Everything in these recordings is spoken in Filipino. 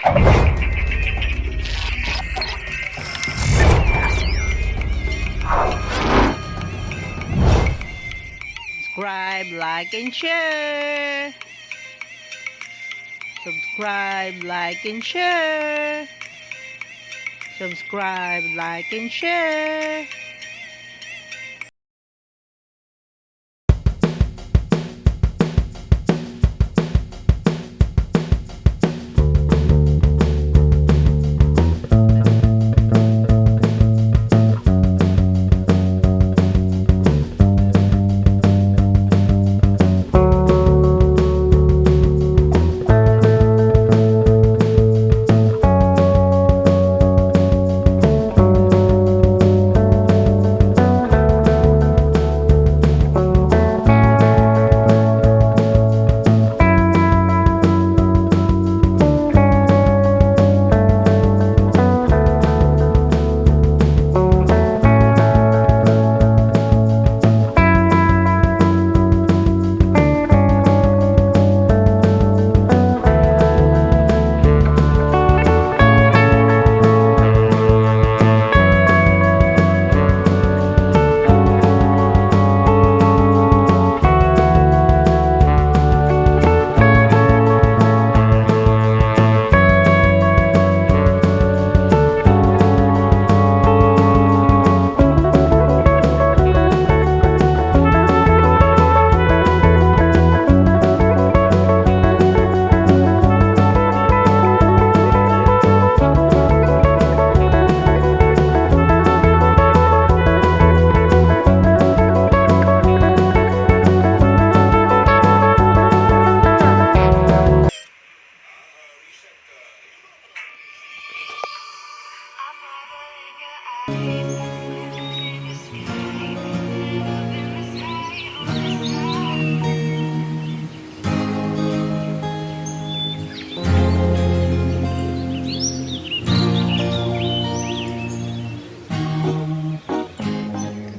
Subscribe, like, and share. Subscribe, like, and share. Subscribe, like, and share.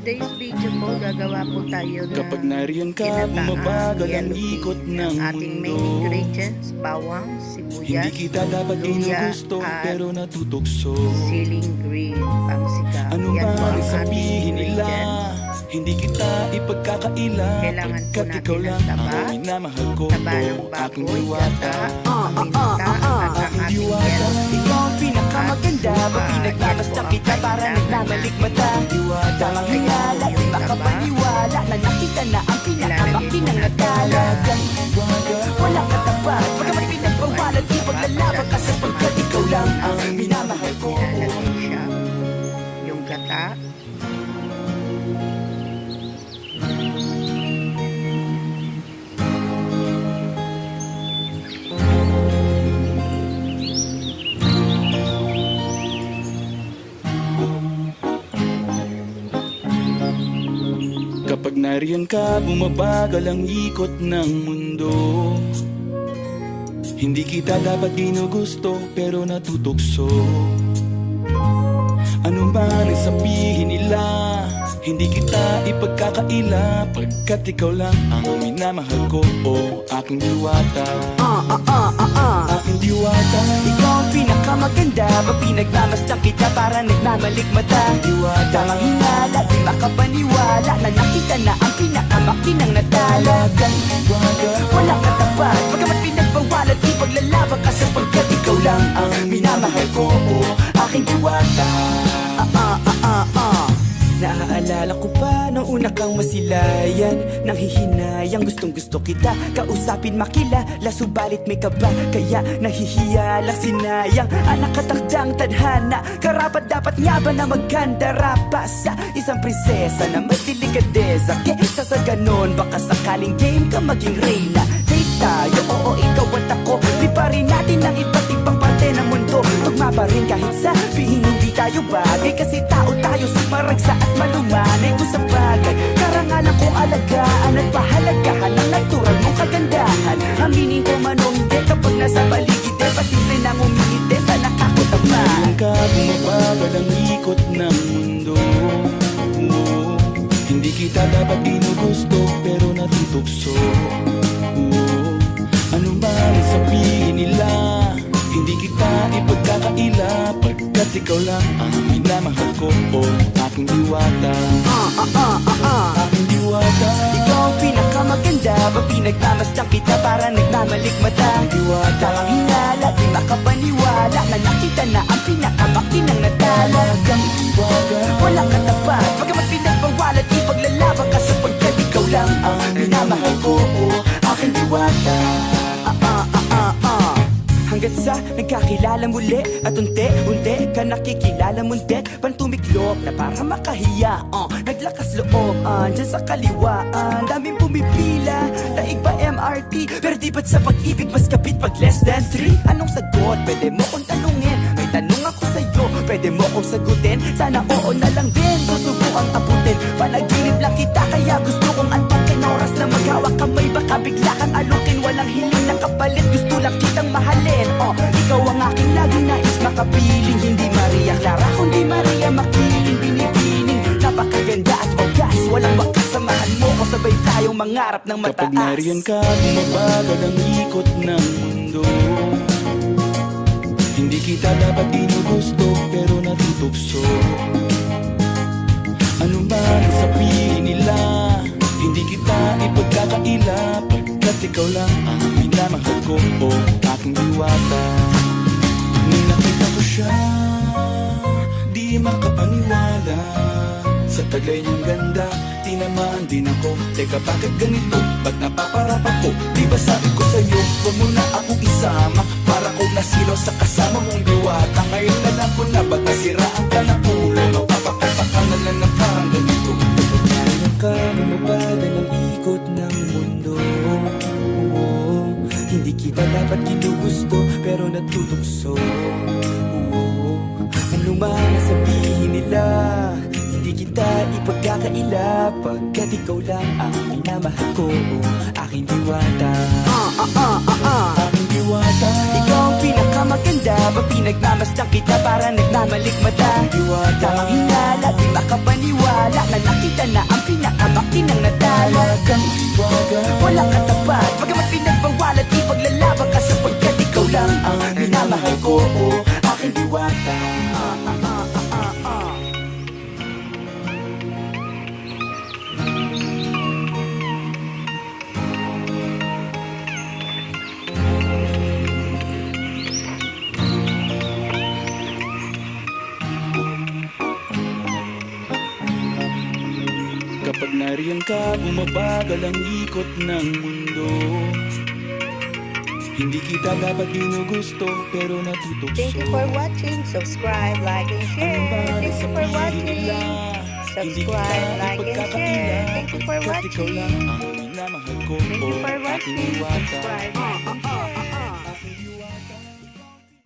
Today's video po, gagawa po tayo ng kapag nariyan ka, ginataan bumabagal ang yellow ikot bean. ng Ang ating main mundo. ingredients, bawang, sibuyas, Hindi kita dapat luya, ginugusto at pero natutokso. siling green, pangsigang. Ano Yan ba po ang ang ating sabihin nila? ingredients. Hindi kita ipagkakaila. Kailangan po Pagkat ikaw natin lang ng taba, ang minamahal ko. taba ng Aking baboy, diwata. gata, paminta, at ang ating yellow bean. Ikaw ang pinakamaganda, pag pinagmamasdan kita para nagmamalik mata. Tamang hinala, di makapaniwala na nakita na ang pinakamakinang natalagang walang katapat, pagkamat pinagbawalan, di paglalaban ka sapagkat ikaw lang ang minamahal ko. Nilalagay siya yung gata. Kapag nariyan ka, bumabagal ang ikot ng mundo. Hindi kita dapat ginugusto pero natutokso. Ano man ang sabihin nila, hindi kita ipagkakaila. Pagkat ikaw lang ang minamahal ko, aking diwata. Aking diwata. Ikaw ang pinakamaganda, pag pinagmamasdan kita para nagmamalik mata. Tamang hinala, di makapaniwala na nakita na ang pinakamakinang natalagang walang katapat, pagkamat pinagbawalan, di paglalaban ka sapagkat ikaw lang ang minamahal ko, aking diwata. Naaalala ko pa nung una kang masilayan, nang hihinayang gustong gusto kita kausapin makilala, subalit may kaba kaya nahihiya lang sinayang ang nakatakdang tadhana. Karapat dapat nga ba na magkandara pa sa isang prinsesa na may delikadeza? Kesa sa ganon baka sakaling game ka maging reyna. Date tayo, oo ikaw at ako, liparin natin ang iba't ibang parte ng mundo. Tugma pa rin kahit sabihin hindi tayo bagay, kasi tao tayo sumaragsa at malumanay kung sa bagay. Karangalan ko alagaan at pahalagahan ang natural mong kagandahan. Aminin ko man o hindi kapag nasa paligid, pasimple nang umingiti sa nakakutama. Nariyan ka, bumabagal ang ikot ng mundo. Hindi kita dapat ginugusto pero natutokso. Ano man ang sabihin nila, hindi kita ipagkakaila pagkat ikaw lang ang minamahal ko, oh, aking diwata. Aking diwata. Ikaw ang pinakamaganda, ba pinagmamasdan kita para nagmamalikmata. Diwata. Tamang hinala, di makapaniwala na nakita na ang pinakamakinang natala. Kang diwata. Walang katapat, bagamat pinagbawalat ipaglalaban ka sapagkat ikaw lang ang minamahal ko, oh, aking diwata. Hanggat sa nagkakilala muli at unti-unti ka nakikilala mundet pantumiklop na para makahiya, naglakas loob, dyan sa kaliwaan daming pumipila, daig pa MRT pero di ba't sa pag-ibig mas kapit pag less than 3? Anong sagot? Pwede mo kong tanungin, may tanong ako sa'yo, pwede mo kong sagutin, sana oo na lang din, susubukang abutin, panaginip lang kita kaya gusto kong antukin, oras na maghawak kamay baka bigla kang alukin, walang hiling na kapalit, gusto lang kitang mahalin. Ikaw ang aking laging nais makapiling, hindi Maria Clara kundi Maria Makiling, binibining napakaganda at ogas, walang makasamahan mo ko, sabay tayong mangarap ng mataas. Kapag nariyan ka, bumabagal ang ikot ng mundo. Hindi kita dapat ginugusto pero natutokso. Ano man ang sabihin nila, hindi kita ipagkakaila pagkat ikaw lang ang minamahal ko, oh, aking diwata. Nung nakita ko siya, di makapaniwala sa taglay niyang ganda, tinamaan din ako. Teka, bakit ganito? Ba't napaparap ako? Di ba sabi ko sa'yo, huwag mo na akong isama, para kong nasilo sa kasama mong diwata. Ngayon na lang ko na ba't nasiraan ka ng ulo, mapapakapaka na lang ng parang ganito. Ngayon ka bumabada ng ikot ng mundo, hindi kita dapat ginugusto pero natutukso. Ano man ang sabihin nila, hindi kita ipagkakaila pagkat ikaw lang ang minamahal ko, aking diwata. Aking diwata. Ikaw ang pinakamaganda, ba pinagmamasdan kita para nagmamalikmata. Diwata. Tamang hinala, di makapaniwala na nakita na ang pinakamakinang natala. Kang diwata. Walang katapat, bagamat pinagbawalat ipaglalaban ka sapagkat ikaw lang ang minamahal ko, oh, aking diwata. Kapag nariyan ka, bumabagal ang ikot ng mundo. Hindi kita dapat ginugusto pero natutokso. Thank you for watching. Subscribe, like, and share. Thank you for watching. Subscribe, like, and share. Thank you for watching. Ikaw lang ang minamahal ko, Thank you for oh, aking watching. diwata. Subscribe, like, and share.